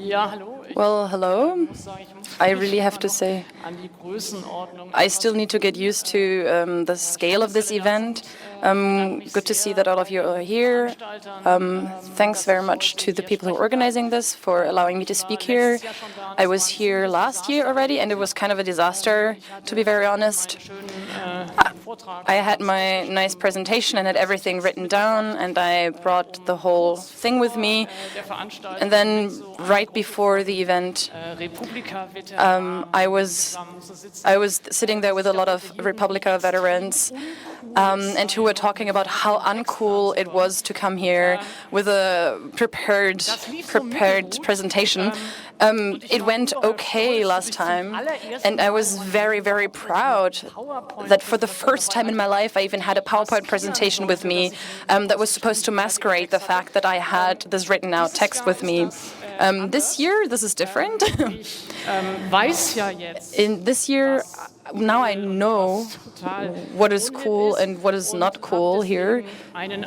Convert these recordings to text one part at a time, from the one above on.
Well, hello. I really have to say, I still need to get used to the scale of this event. Good to see that all of you are here. Thanks very much to the people who are organizing this for allowing me to speak here. I was here last year already, and it was kind of a disaster, to be very honest. I had my nice presentation and had everything written down, and I brought the whole thing with me. And then right before the event, I was sitting there with a lot of Republica veterans, and who were talking about how uncool it was to come here with a prepared presentation. It went okay last time, and I was very, very proud that for the first time in my life I even had a PowerPoint presentation with me that was supposed to masquerade the fact that I had this written out text with me. This year, this is different. In this year, now I know what is cool and what is not cool here. And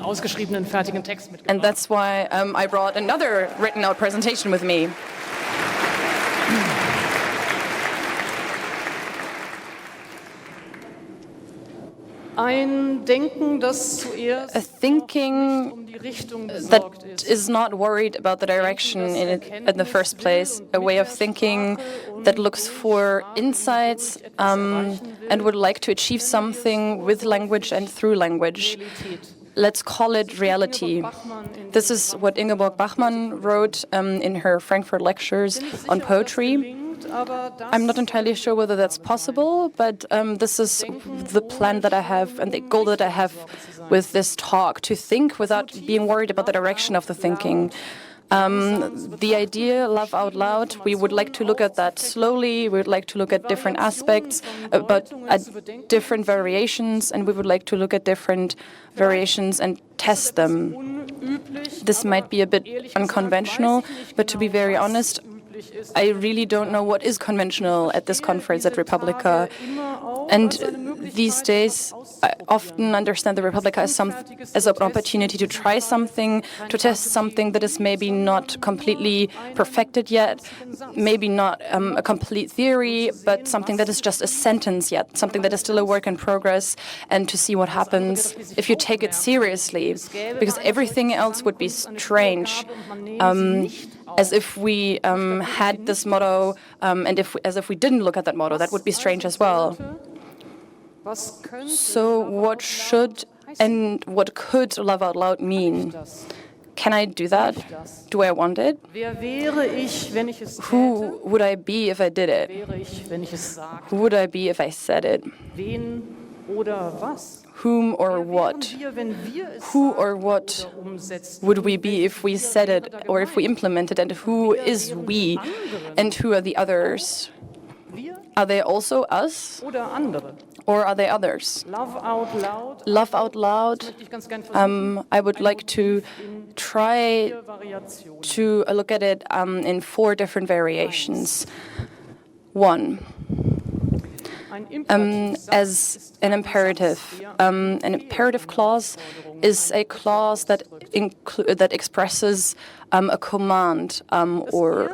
that's why I brought another written out presentation with me. A thinking that is not worried about the direction in the first place, a way of thinking that looks for insights and would like to achieve something with language and through language. Let's call it reality. This is what Ingeborg Bachmann wrote in her Frankfurt lectures on poetry. I'm not entirely sure whether that's possible, but this is the plan that I have and the goal that I have with this talk, to think without being worried about the direction of the thinking. The idea, love out loud, we would like to look at that slowly. We would like to look at different aspects, but at different variations, and we would like to look at different variations and test them. This might be a bit unconventional, but to be very honest, I really don't know what is conventional at this conference at Republica. And these days, I often understand the Republica as an opportunity to try something, to test something that is maybe not completely perfected yet, maybe not a complete theory, but something that is just a sentence yet, something that is still a work in progress, and to see what happens if you take it seriously, because everything else would be strange. As if we had this motto, and as if we didn't look at that motto, that would be strange as well. So what should and what could love out loud mean? Can I do that? Do I want it? Who would I be if I did it? Who would I be if I said it? Whom or what? Who or what would we be if we said it or if we implemented it? And who is we? And who are the others? Are they also us? Or are they others? Love out loud. I would like to try to look at it in 4 different variations. 1. As an imperative. An imperative clause is a clause that expresses a command or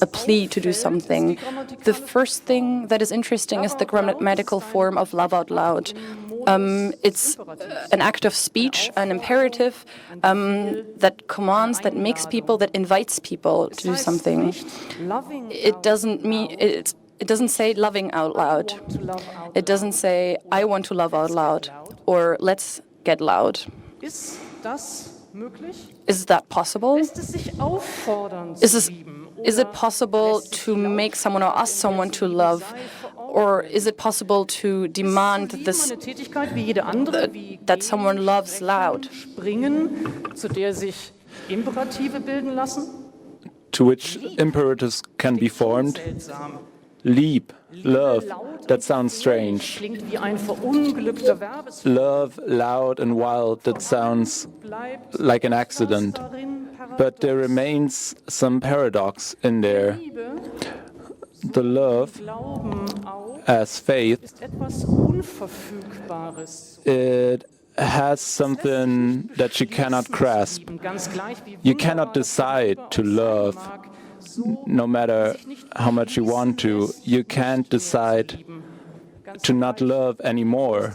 a plea to do something. The first thing that is interesting is the grammatical form of love out loud. It's an act of speech, an imperative that commands, that makes people, that invites people to do something. It doesn't say loving out loud. It doesn't say, I want to love out loud, or let's get loud. Is that possible? Is it possible to make someone or ask someone to love? Or is it possible to demand this, that someone loves loud? To which imperatives can be formed? Lieb, love, that sounds strange. Love, loud and wild, that sounds like an accident. But there remains some paradox in there. The love, as faith, it has something that you cannot grasp. You cannot decide to love. no matter how much you want to. You can't decide to not love anymore,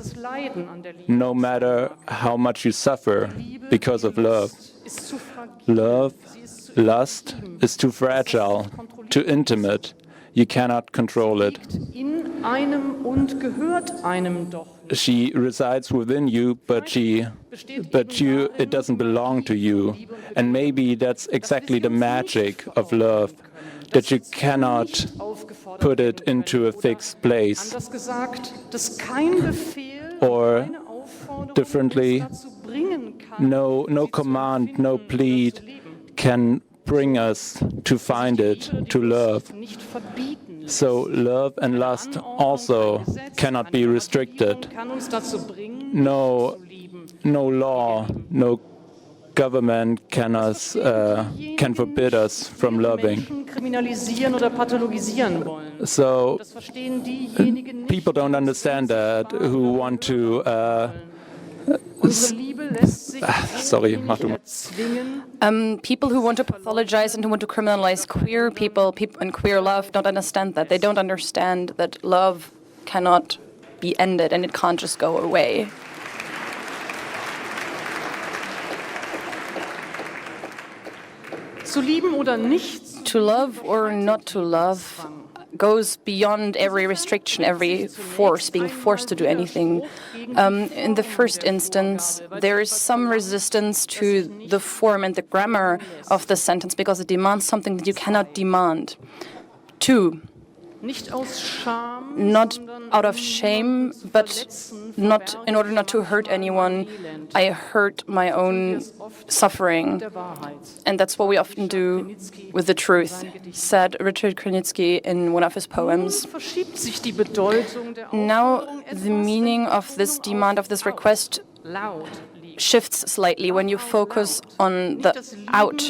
no matter how much you suffer because of love. Love, lust, is too fragile, too intimate. You cannot control it. She resides within you, but it doesn't belong to you. And maybe that's exactly the magic of love, that you cannot put it into a fixed place. Or differently, no command, no plead can bring us to find it, to love. So love and lust also cannot be restricted. No law, no government can forbid us from loving. So people don't understand that, who want to sorry, mach du. People who want to pathologize and who want to criminalize queer people and queer love don't understand that. They don't understand that love cannot be ended and it can't just go away. To love or not to love goes beyond every restriction, every force, being forced to do anything. In the first instance, there is some resistance to the form and the grammar of the sentence because it demands something that you cannot demand. 2. Not out of shame, but not in order not to hurt anyone. I hurt my own suffering. And that's what we often do with the truth, said Richard Krenitsky in one of his poems. Now the meaning of this demand, of this request, shifts slightly when you focus on the out.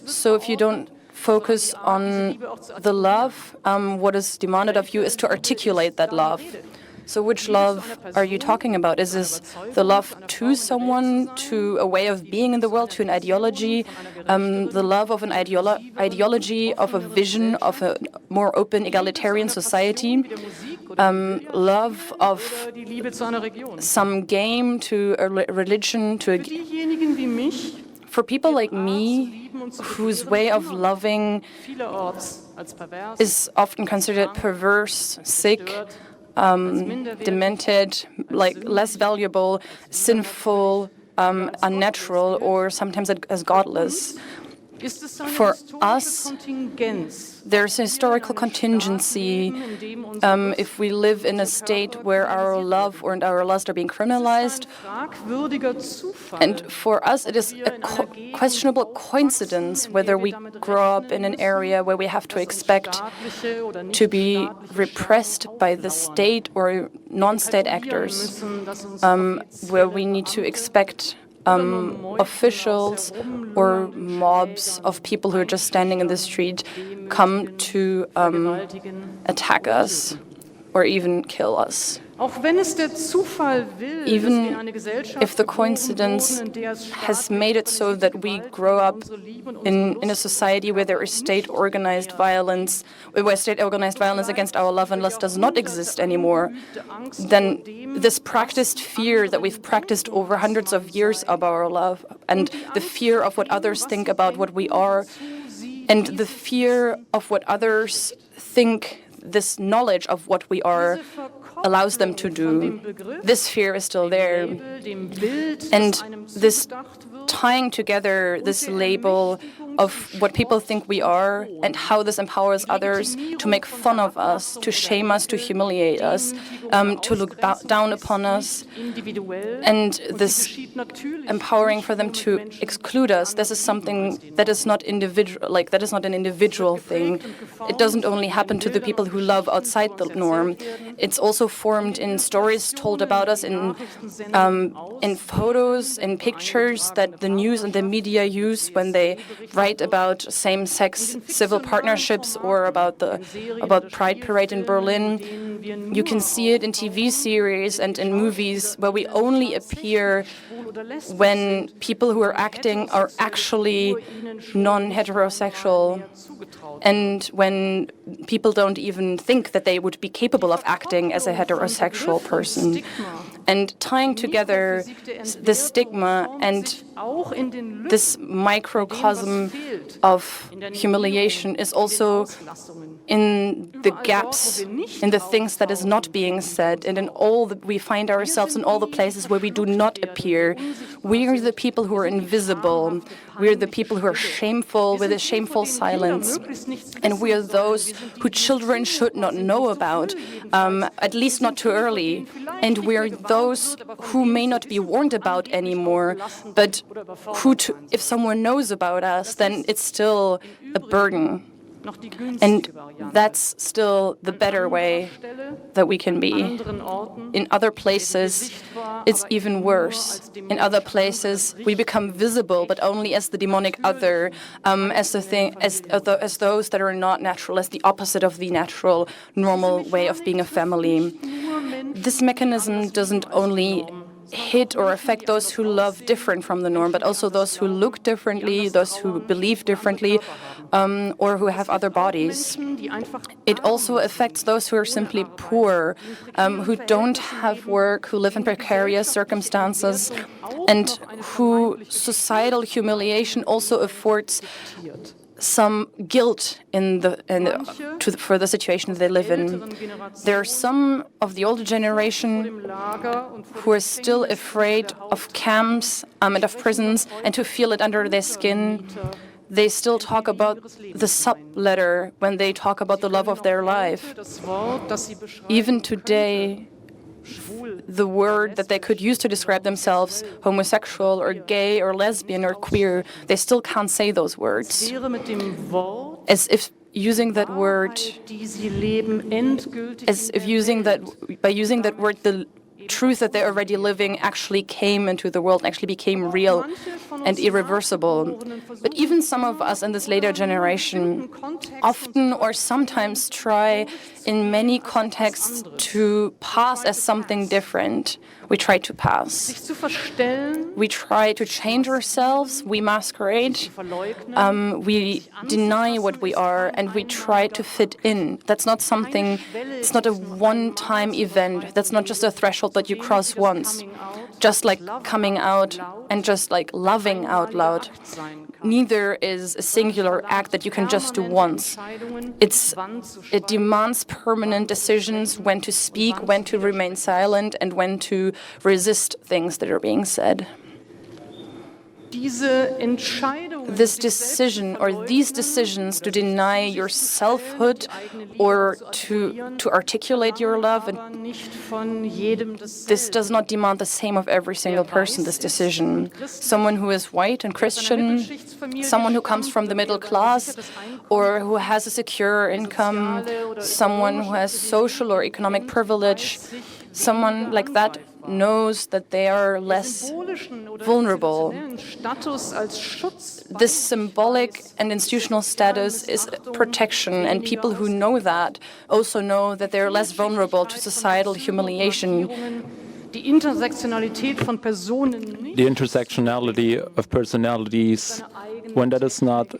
So if you don't focus on the love, what is demanded of you is to articulate that love. So which love are you talking about? Is this the love to someone, to a way of being in the world, to an ideology, the love of an ideology, of a vision of a more open egalitarian society, love of some game, to a religion, to a... For people like me, whose way of loving is often considered perverse, sick, demented, like less valuable, sinful, unnatural, or sometimes as godless. For us, there's a historical contingency if we live in a state where our love and our lust are being criminalized. And for us, it is a questionable coincidence whether we grow up in an area where we have to expect to be repressed by the state or non-state actors, where we need to expect officials or mobs of people who are just standing in the street come to attack us or even kill us. Even if the coincidence has made it so that we grow up in a society where there is state-organized violence, where state-organized violence against our love and lust does not exist anymore, then this practiced fear that we've practiced over hundreds of years of our love, and the fear of what others think about what we are, and the fear of what others think, this knowledge of what we are allows them to do. This fear is still there. And this tying together this label of what people think we are and how this empowers others to make fun of us, to shame us, to humiliate us, to look down upon us, and this empowering for them to exclude us. This is something that is not individual, like that is not an individual thing. It doesn't only happen to the people who love outside the norm. It's also formed in stories told about us, in photos, in pictures that the news and the media use when they write about same-sex civil partnerships or about Pride Parade in Berlin. You can see it in TV series and in movies where we only appear when people who are acting are actually non-heterosexual, and when people don't even think that they would be capable of acting as a heterosexual person. And tying together this stigma and this microcosm of humiliation is also in the gaps, in the things that is not being said, and in all that we find ourselves in all the places where we do not appear. We are the people who are invisible. We are the people who are shameful with a shameful silence. And we are those who children should not know about, at least not too early. And we are those who may not be warned about anymore, but who, if someone knows about us, then it's still a burden. And that's still the better way that we can be. In other places, it's even worse. In other places, we become visible, but only as the demonic other, as those that are not natural, as the opposite of the natural, normal way of being a family. This mechanism doesn't only hit or affect those who love different from the norm, but also those who look differently, those who believe differently, or who have other bodies. It also affects those who are simply poor, who don't have work, who live in precarious circumstances, and who societal humiliation also affords some guilt for the situation they live in. There are some of the older generation who are still afraid of camps and of prisons and who feel it under their skin. They still talk about the subletter when they talk about the love of their life. Even today, the word that they could use to describe themselves, homosexual or gay or lesbian or queer, they still can't say those words. As if using that word, by using that word, the truth that they're already living actually came into the world, actually became real and irreversible. But even some of us in this later generation often or sometimes try in many contexts to pass as something different. We try to pass. We try to change ourselves. We masquerade. We deny what we are, and we try to fit in. That's not something, it's not a one-time event. That's not just a threshold that you cross once. Just like coming out and just like loving out loud. Neither is a singular act that you can just do once. It demands permanent decisions when to speak, when to remain silent, and when to resist things that are being said. This decision or these decisions to deny your selfhood or to articulate your love, and this does not demand the same of every single person, this decision. Someone who is white and Christian, someone who comes from the middle class or who has a secure income, someone who has social or economic privilege, someone like that knows that they are less vulnerable. This symbolic and institutional status is protection, and people who know that also know that they're less vulnerable to societal humiliation. The intersectionality of personalities, when that is not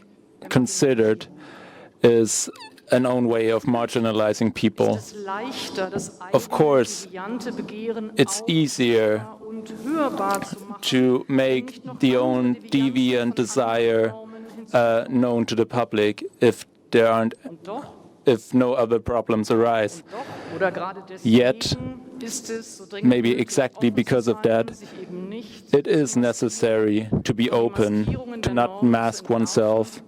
considered, is an own way of marginalizing people. Of course, it's easier to make the own deviant desire known to the public if no other problems arise. Yet, maybe exactly because of that, it is necessary to be open, to not mask oneself,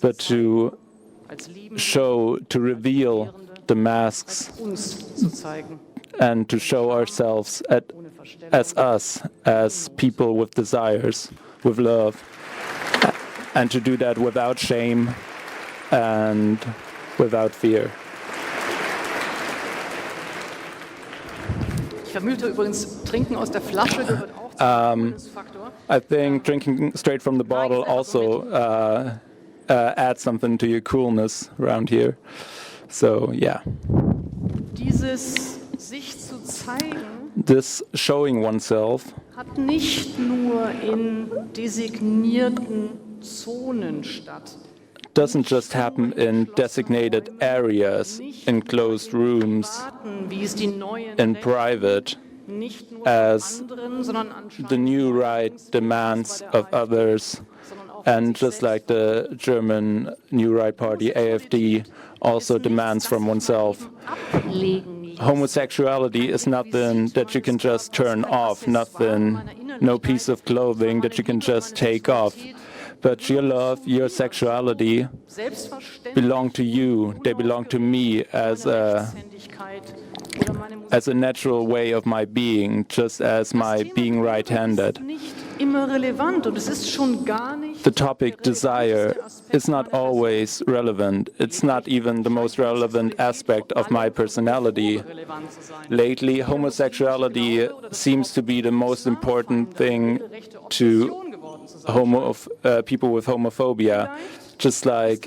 but to reveal the masks and to show ourselves as us, as people with desires, with love, and to do that without shame and without fear. I think drinking straight from the bottle also adds something to your coolness around here. So, yeah. Dieses sich zu zeigen This showing oneself hat nicht nur in designierten Zonen statt. doesn't just happen in designated areas, in closed rooms, Wie es die neuen in private, nicht nur as anderen, sondern anscheinend the new right demands of others. And just like the German New Right Party, AfD, also demands from oneself. Homosexuality is nothing that you can just turn off, no piece of clothing that you can just take off. But your love, your sexuality belong to you. They belong to me as a natural way of my being, just as my being right-handed. The topic desire is not always relevant. It's not even the most relevant aspect of my personality. Lately, homosexuality seems to be the most important thing to people with homophobia, just like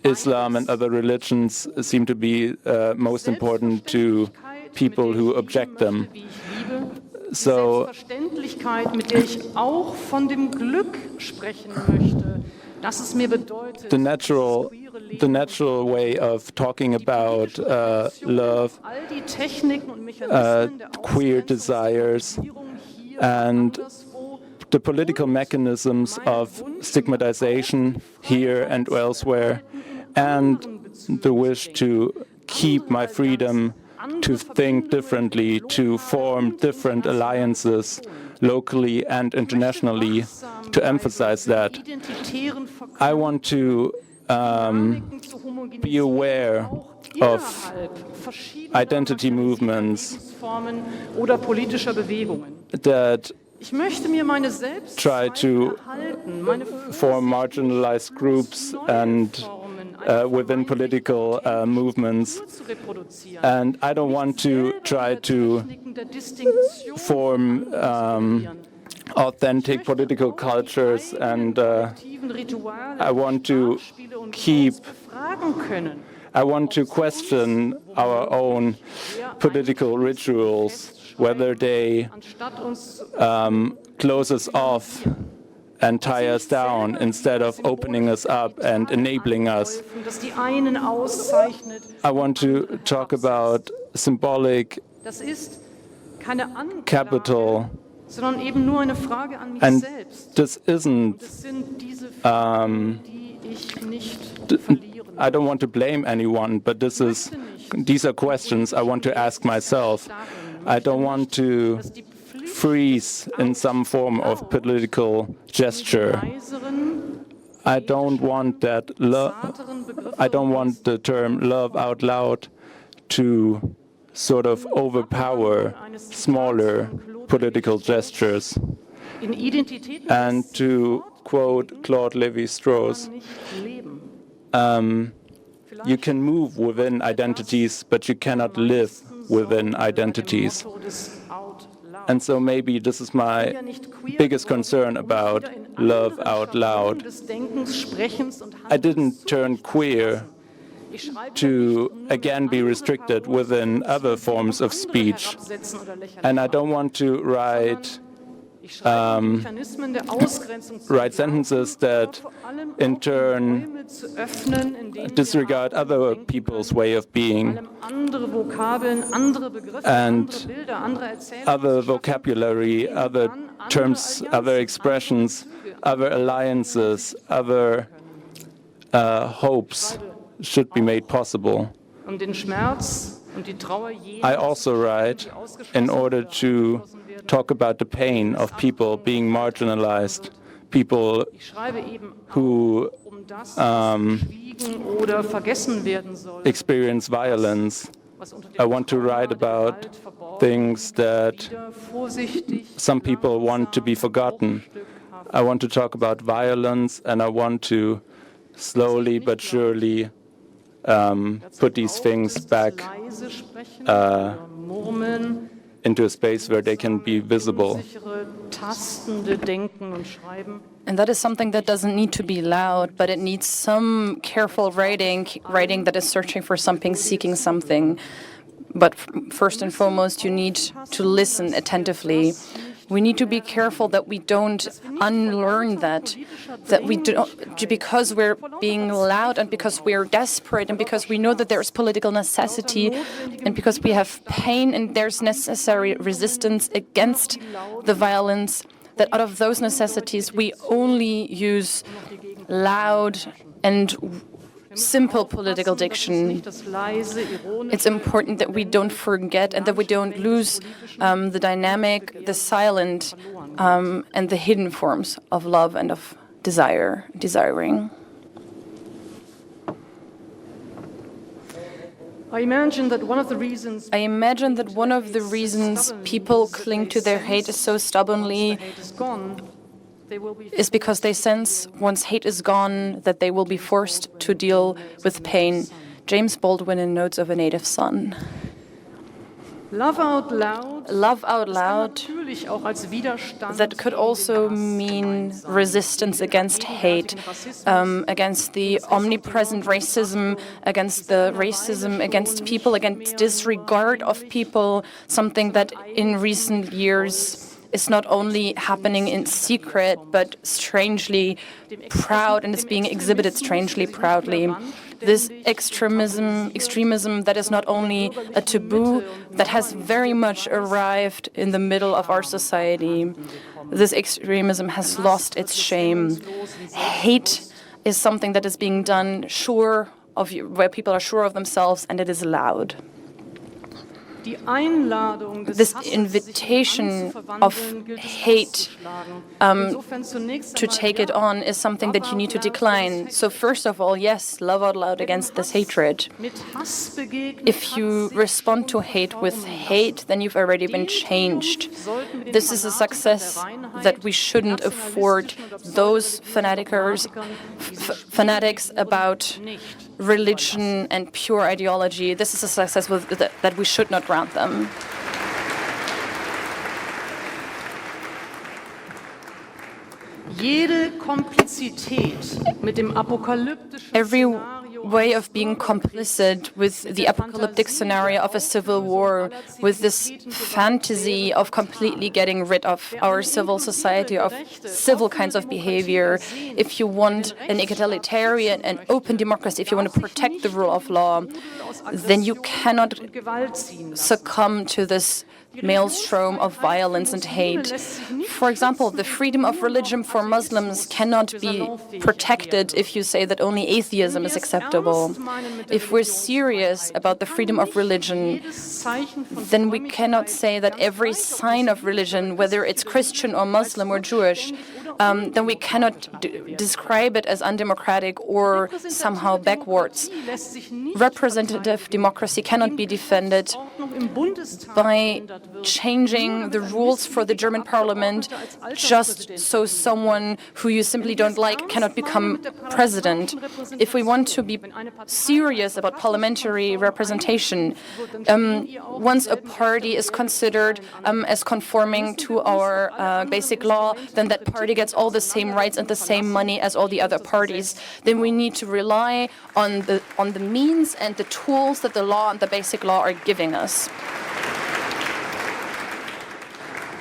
Islam and other religions seem to be most important to people who object them. So the natural way of talking about love, queer desires, and the political mechanisms of stigmatization here and elsewhere, and the wish to keep my freedom to think differently, to form different alliances locally and internationally, to emphasize that. I want to be aware of identity movements that try to form marginalized groups and within political movements. And I don't want to try to form authentic political cultures, and I want to question our own political rituals, whether they close us off and tie us down instead of opening us up and enabling us. I want to talk about symbolic capital, and this isn't I don't want to blame anyone, but these are questions I want to ask myself. I don't want to freeze in some form of political gesture. I don't want that I don't want the term love out loud to sort of overpower smaller political gestures. And to quote Claude Lévi-Strauss, you can move within identities, but you cannot live within identities. And so maybe this is my biggest concern about love out loud. I didn't turn queer to again be restricted within other forms of speech. And I don't want to write sentences that in turn disregard other people's way of being and other vocabulary, other terms, other expressions, other alliances, other hopes should be made possible. I also write in order to talk about the pain of people being marginalized, people who experience violence. I want to write about things that some people want to be forgotten. I want to talk about violence, and I want to slowly but surely put these things back into a space where they can be visible. Unsichere, tastende Denken und Schreiben. And that is something that doesn't need to be loud, but it needs some careful writing that is searching for something, seeking something. But first and foremost, you need to listen attentively. We need to be careful that we don't unlearn that we don't, because we're being loud and because we're desperate and because we know that there's political necessity and because we have pain and there's necessary resistance against the violence, that out of those necessities we only use loud and simple political diction. It's important that we don't forget and that we don't lose the dynamic, the silent, and the hidden forms of love and of desiring. I imagine that one of the reasons people cling to their hate so stubbornly is because they sense once hate is gone that they will be forced to deal with pain. James Baldwin in Notes of a Native Son. Love out loud, that could also mean resistance against hate, against the omnipresent racism, against people, against disregard of people, something that in recent years is not only happening in secret, but strangely proud, and is being exhibited strangely proudly. This extremism that is not only a taboo, that has very much arrived in the middle of our society. This extremism has lost its shame. Hate is something that is being done where people are sure of themselves, and it is loud. This invitation of hate to take it on is something that you need to decline. So first of all, yes, love out loud against this hatred. If you respond to hate with hate, then you've already been changed. This is a success that we shouldn't afford those fanatics about religion and pure ideology. This is a success that we should not grant them. Every way of being complicit with the apocalyptic scenario of a civil war, with this fantasy of completely getting rid of our civil society, of civil kinds of behavior. If you want an egalitarian and open democracy, if you want to protect the rule of law, then you cannot succumb to this maelstrom of violence and hate. For example, the freedom of religion for Muslims cannot be protected if you say that only atheism is acceptable. If we're serious about the freedom of religion, then we cannot say that every sign of religion, whether it's Christian or Muslim or Jewish, then we cannot describe it as undemocratic or somehow backwards. Representative democracy cannot be defended by changing the rules for the German parliament just so someone who you simply don't like cannot become president. If we want to be serious about parliamentary representation, once a party is considered as conforming to our basic law, then that party gets all the same rights and the same money as all the other parties. Then we need to rely on the means and the tools that the law and the basic law are giving us.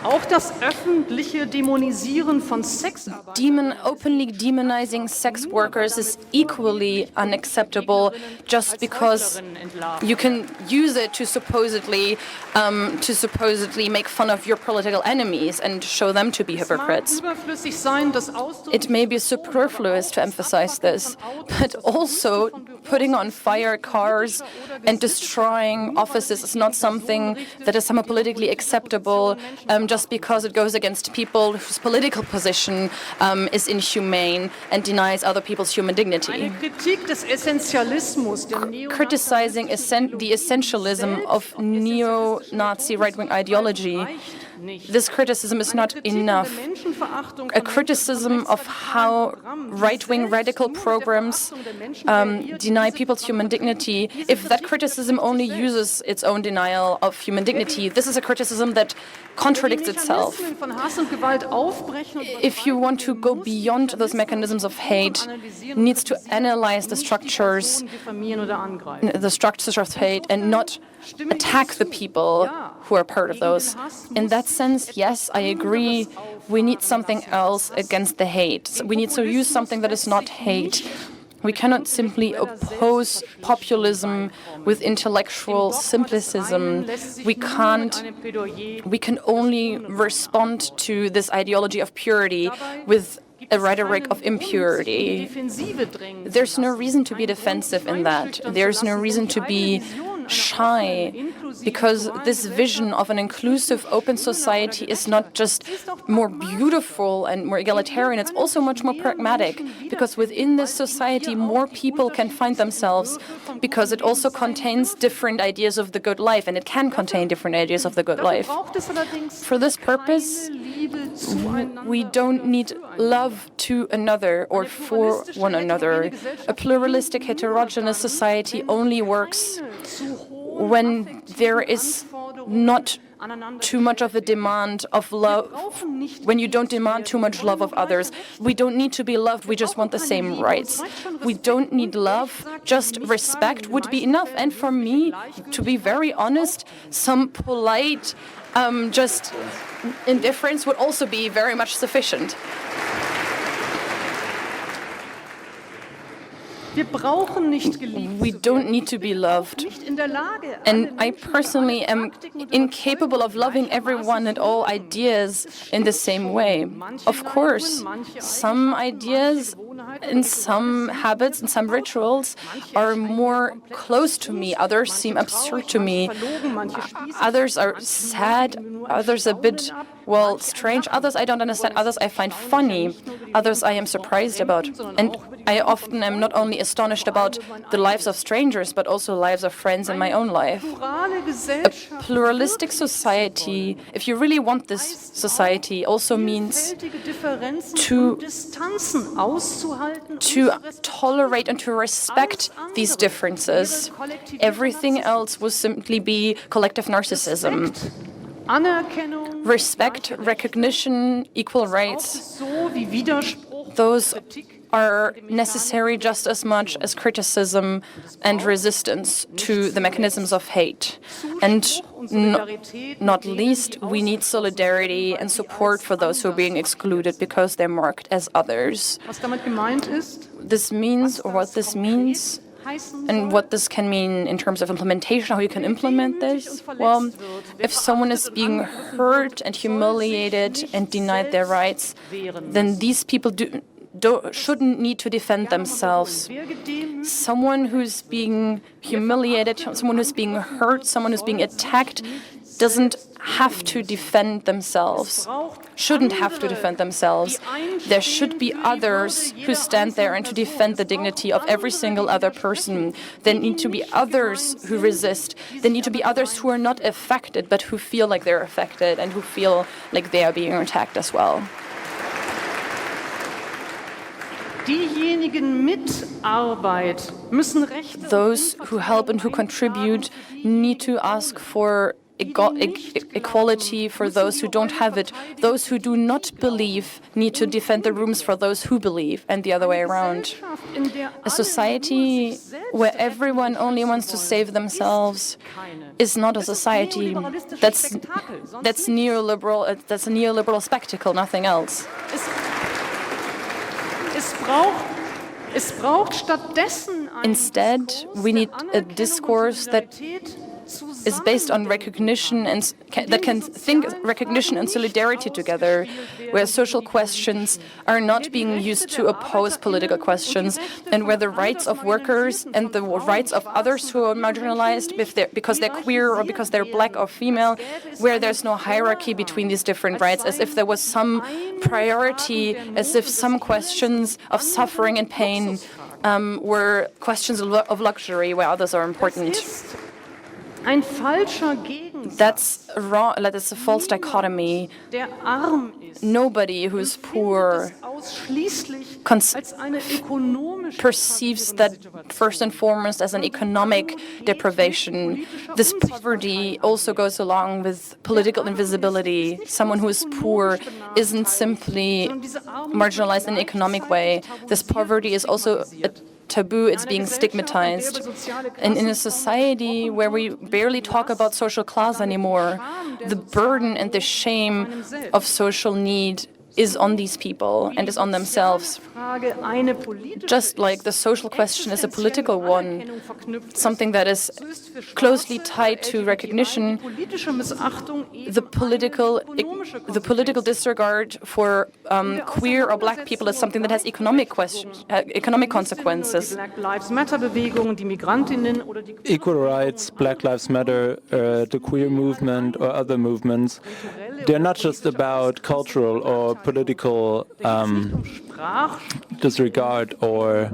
Auch das öffentliche Dämonisieren von Sexarbeitern. Openly demonizing sex workers is equally unacceptable, just because you can use it to supposedly make fun of your political enemies and show them to be hypocrites. It may be superfluous to emphasize this, but also putting on fire cars and destroying offices is not something that is somehow politically acceptable, just because it goes against people whose political position is inhumane and denies other people's human dignity. Criticizing the essentialism of neo-Nazi right-wing ideology this criticism is not enough. A criticism of how right-wing radical programs deny people's human dignity, if that criticism only uses its own denial of human dignity, this is a criticism that contradicts itself. If you want to go beyond those mechanisms of hate, needs to analyze the structures of hate and not attack the people who are part of those. In that sense, yes, I agree, we need something else against the hate. We need to use something that is not hate. We cannot simply oppose populism with intellectual simplicism. We can only respond to this ideology of purity with a rhetoric of impurity. There's no reason to be defensive in that. There's no reason to be shy, because this vision of an inclusive, open society is not just more beautiful and more egalitarian, it's also much more pragmatic, because within this society more people can find themselves, because it also contains different ideas of the good life, and it can contain different ideas of the good life. For this purpose, we don't need love to another or for one another. A pluralistic, heterogeneous society only works when there is not too much of a demand of love, when you don't demand too much love of others. We don't need to be loved, we just want the same rights. We don't need love, just respect would be enough. And for me, to be very honest, some polite just indifference would also be very much sufficient. We don't need to be loved. And I personally am incapable of loving everyone and all ideas in the same way. Of course, some ideas and some habits and some rituals are more close to me. Others seem absurd to me. Others are sad. Others a bit, well, strange. Others I don't understand. Others I find funny. Others I am surprised about. And I often am not only astonished about the lives of strangers, but also lives of friends in my own life. A pluralistic society, if you really want this society, also means to tolerate and to respect these differences. Everything else will simply be collective narcissism. Respect, recognition, equal rights, those are necessary just as much as criticism and resistance to the mechanisms of hate. And not least, we need solidarity and support for those who are being excluded because they're marked as others. This means, or what this means, and what this can mean in terms of implementation, how you can implement this. Well, if someone is being hurt and humiliated and denied their rights, then these people shouldn't need to defend themselves. Someone who's being humiliated, someone who's being hurt, someone who's being attacked doesn't have to defend themselves, shouldn't have to defend themselves. There should be others who stand there and to defend the dignity of every single other person. There need to be others who resist. There need to be others who are not affected, but who feel like they're affected and who feel like they are being attacked as well. Those who help and who contribute need to ask for equality for those who don't have it. Those who do not believe need to defend the rooms for those who believe, and the other way around. A society where everyone only wants to save themselves is not a society. That's neoliberal. That's a neoliberal spectacle, nothing else. Instead, we need a discourse that is based on recognition and that can think recognition and solidarity together, where social questions are not being used to oppose political questions, and where the rights of workers and the rights of others who are marginalized because they're queer or because they're black or female, where there's no hierarchy between these different rights, as if there was some priority, as if some questions of suffering and pain were questions of luxury, where others are important. That's wrong. That's a false dichotomy. Nobody who's poor perceives that first and foremost as an economic deprivation. This poverty also goes along with political invisibility. Someone who is poor isn't simply marginalized in an economic way. This poverty is also a taboo, it's being stigmatized. And in a society where we barely talk about social class anymore, the burden and the shame of social need is on these people and is on themselves. Just like the social question is a political one, something that is closely tied to recognition, the political disregard for queer or black people is something that has economic consequences. Equal rights, Black Lives Matter, the queer movement or other movements, they're not just about cultural or political disregard or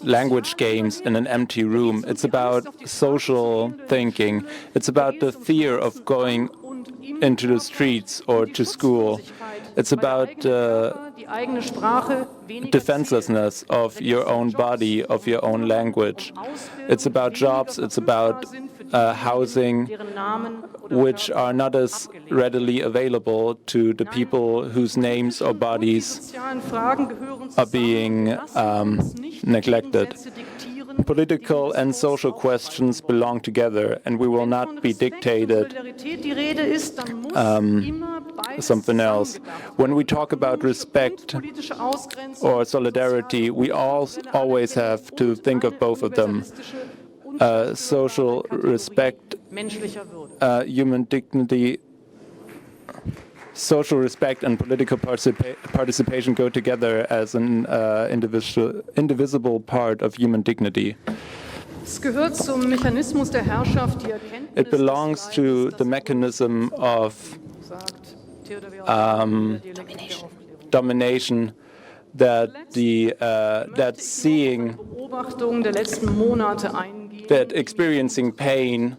language games in an empty room. It's about social thinking. It's about the fear of going into the streets or to school. It's about defenselessness of your own body, of your own language. It's about jobs, it's about housing, which are not as readily available to the people whose names or bodies are being neglected. Political and social questions belong together, and we will not be dictated something else. When we talk about respect or solidarity, we always have to think of both of them. Social respect, human dignity, social respect and political participation go together as an indivisible part of human dignity. It belongs to the mechanism of domination that seeing, that experiencing pain.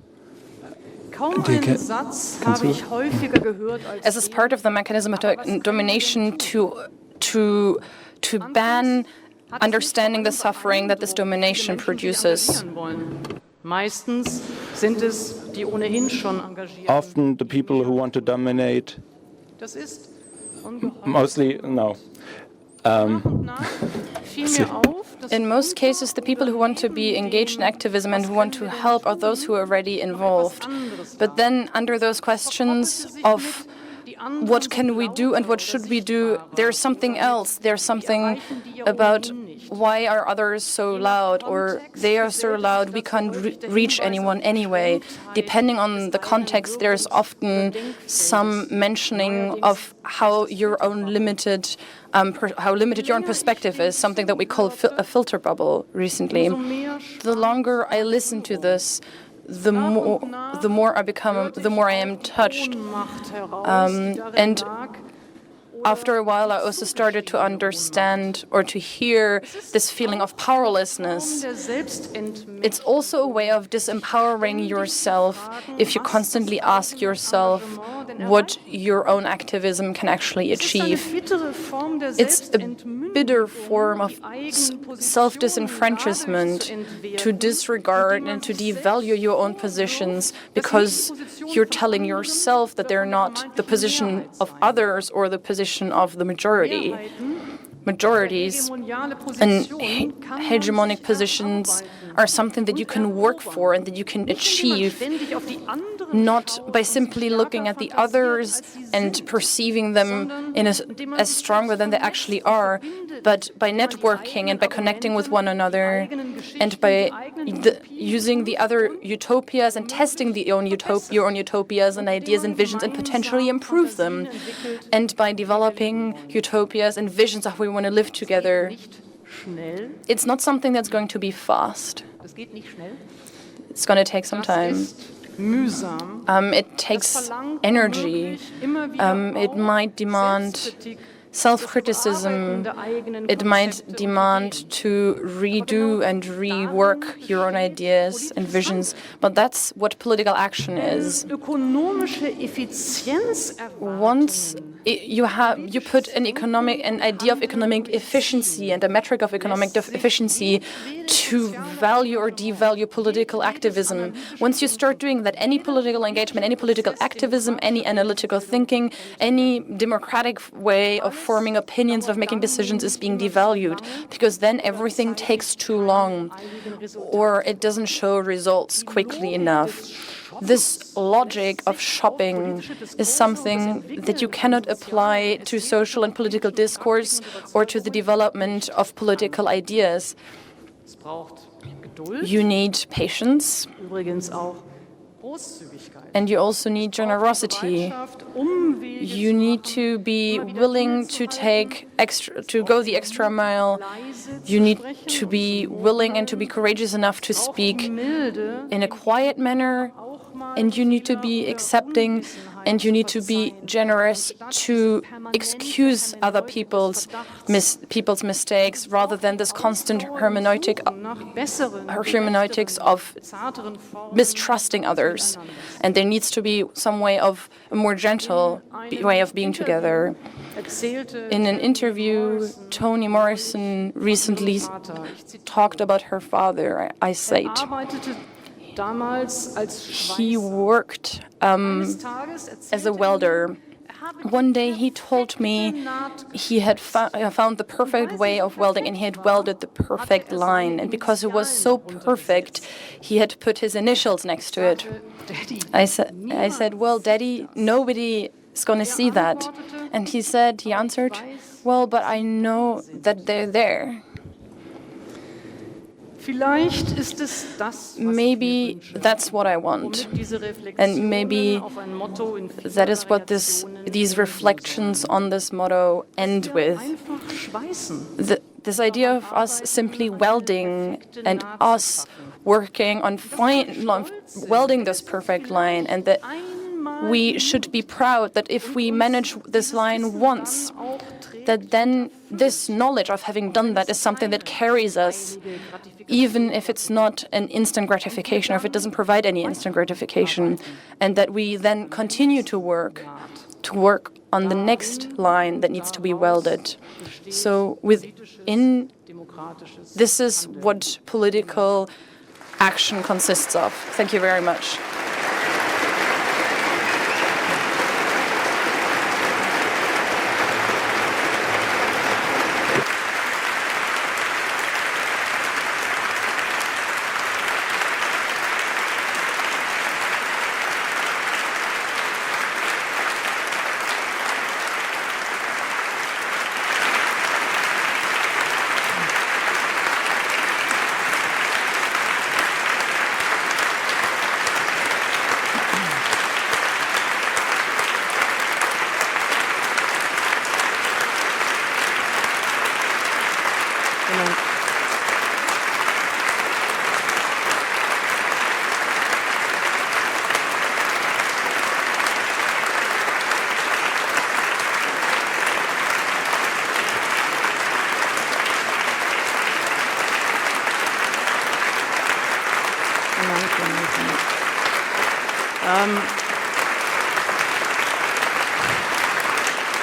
As is part of the mechanism of domination to ban understanding the suffering that this domination produces. Often the people who want to dominate, mostly, no. In most cases, the people who want to be engaged in activism and who want to help are those who are already involved. But then under those questions of what can we do and what should we do, there's something else. There's something about why are others so loud, or they are so loud we can't reach anyone anyway. Depending on the context, there's often some mentioning of how your own limited how limited your own perspective is, something that we call a filter bubble recently. The longer I listen to this, the more I am touched. And after a while, I also started to understand or to hear this feeling of powerlessness. It's also a way of disempowering yourself if you constantly ask yourself what your own activism can actually achieve. It's a bitter form of self-disenfranchisement to disregard and to devalue your own positions because you're telling yourself that they're not the position of others or the position of the majority. Majorities and hegemonic positions are something that you can work for and that you can achieve, not by simply looking at the others and perceiving them as stronger than they actually are, but by networking and by connecting with one another and by using the other utopias and testing your own utopias and ideas and visions and potentially improve them, and by developing utopias and visions of how we want to live together. It's not something that's going to be fast. It's going to take some time. It takes energy. It might demand self-criticism. It might demand to redo and rework your own ideas and visions, but that's what political action is. Once you put an idea of economic efficiency and a metric of economic efficiency to value or devalue political activism. Once you start doing that, any political engagement, any political activism, any analytical thinking, any democratic way of forming opinions, of making decisions is being devalued, because then everything takes too long or it doesn't show results quickly enough. This logic of shopping is something that you cannot apply to social and political discourse or to the development of political ideas. You need patience, and you also need generosity. You need to be willing to go the extra mile. You need to be willing and to be courageous enough to speak in a quiet manner, and you need to be accepting, and you need to be generous to excuse other people's mistakes rather than this constant hermeneutics of mistrusting others. And there needs to be some way of a more gentle way of being together. In an interview, Toni Morrison recently talked about her father. I cite, he worked as a welder. One day he told me he had found the perfect way of welding, and he had welded the perfect line. And because it was so perfect, he had put his initials next to it. I said, well, Daddy, nobody is going to see that. And he answered, well, but I know that they're there. Maybe that's what I want, and maybe that is what these reflections on this motto end with. This idea of us simply welding and us working on welding this perfect line, and that we should be proud that if we manage this line once, that then this knowledge of having done that is something that carries us, even if it's not an instant gratification, or if it doesn't provide any instant gratification, and that we then continue to work on the next line that needs to be welded. So this is what political action consists of. Thank you very much.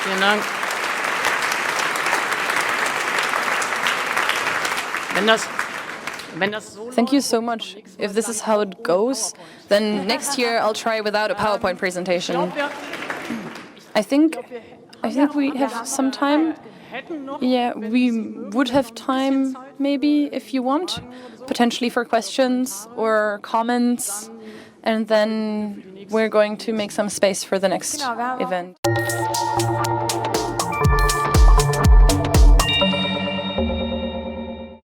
Vielen Dank. Thank you so much. If this is how it goes, then next year I'll try without a PowerPoint presentation. I think we have some time. Yeah, we would have time, maybe, if you want, potentially for questions or comments, and then we're going to make some space for the next event.